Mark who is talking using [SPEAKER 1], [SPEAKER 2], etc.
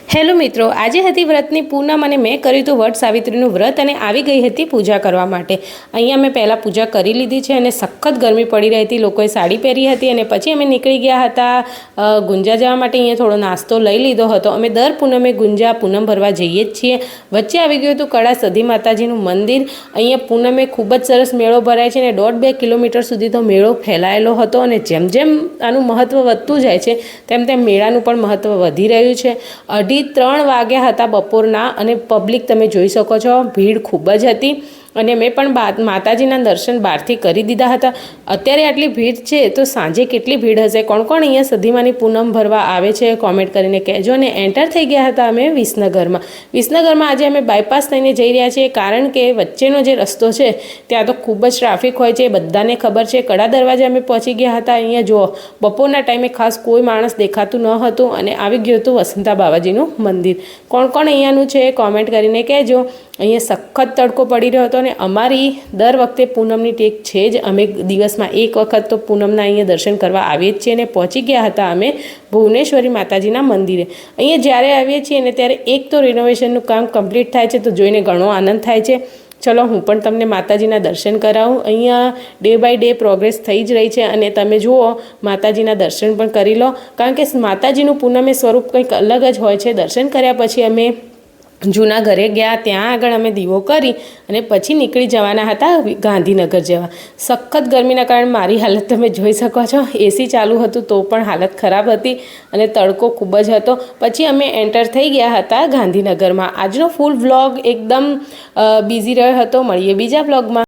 [SPEAKER 1] Hello મિત્રો, આજે હતી વ્રતની પૂનમ અને મેં કર્યું હતું વટ સાવિત્રીનું વ્રત અને આવી ગઈ હતી પૂજા કરવા માટે। અહીંયા મેં પહેલાં પૂજા કરી લીધી છે અને સખત ગરમી પડી રહી હતી, લોકોએ સાડી પહેરી હતી અને પછી અમે નીકળી ગયા હતા ગુંજા જવા માટે। અહીંયા થોડો નાસ્તો લઈ લીધો હતો। અમે દર પૂનમે ગુંજા પૂનમ ભરવા જઈએ જ છીએ। વચ્ચે આવી ગયું હતું કડા સધી માતાજીનું મંદિર। અહીંયા પૂનમે ખૂબ જ સરસ મેળો ભરાય છે અને 1.5-2 કિલોમીટર સુધી તો મેળો ફેલાયેલો હતો અને જેમ જેમ આનું મહત્ત્વ વધતું જાય છે તેમ તેમ મેળાનું પણ મહત્ત્વ વધી રહ્યું છે। 2:30 વાગ્યા હતા બપોરના અને પબ્લિક તમે જોઈ શકો છો, ભીડ ખૂબ જ હતી અને મેં પણ માતાજીના દર્શન બહારથી કરી દીધા હતા। અત્યારે આટલી ભીડ છે તો સાંજે કેટલી ભીડ હશે? કોણ કોણ અહીંયા સધીમાની પૂનમ ભરવા આવે છે કોમેન્ટ કરીને કહેજો। અને એન્ટર થઈ ગયા હતા અમે વિસનગરમાં। વિસનગરમાં આજે અમે બાયપાસ થઈને જઈ રહ્યા છીએ કારણ કે વચ્ચેનો જે રસ્તો છે ત્યાં તો ખૂબ જ ટ્રાફિક હોય છે, બધાને ખબર છે। કડા દરવાજે અમે પહોંચી ગયા હતા। અહીંયા જુઓ, બપોરના ટાઈમે ખાસ કોઈ માણસ દેખાતું ન હતું અને આવી ગયું હતું વસંતા બાવાજીનું મંદિર। કોણ કોણ અહીંયાનું છે કોમેન્ટ કરીને કહેજો। અહીંયા સખત તડકો પડી રહ્યો હતો અને અમારી દર વખતે પૂનમની ટેક છે જ, અમે દિવસમાં એક વખત તો પૂનમના અહીંયા દર્શન કરવા આવીએ જ છીએ અને પહોંચી ગયા હતા અમે ભુવનેશ્વરી માતાજીના મંદિરે। અહીંયા જ્યારે આવીએ છીએ ને ત્યારે એક તો રિનોવેશનનું કામ કમ્પ્લીટ થાય છે તો જોઈને ઘણો આનંદ થાય છે। ચલો હું પણ તમને માતાજીના દર્શન કરાવું। અહીંયા ડે બાય ડે પ્રોગ્રેસ થઈ જ રહી છે અને તમે જુઓ માતાજીના દર્શન પણ કરી લો કારણ કે માતાજીનું પૂનમે સ્વરૂપ કંઈક અલગ જ હોય છે। દર્શન કર્યા પછી અમે જૂના ઘરે ગયા, ત્યાં આગળ અમે દીવો કરી અને પછી નીકળી જવાના હતા ગાંધીનગર જવા। સખત ગરમીના કારણે મારી હાલત તમે જોઈ શકો છો, એસી ચાલુ હતું તો પણ હાલત ખરાબ હતી અને તડકો ખૂબ જ હતો। પછી અમે એન્ટર થઈ ગયા હતા ગાંધીનગરમાં। આજનો ફૂલ વ્લોગ એકદમ બિઝી રહ્યો હતો। મળીએ બીજા વ્લોગમાં।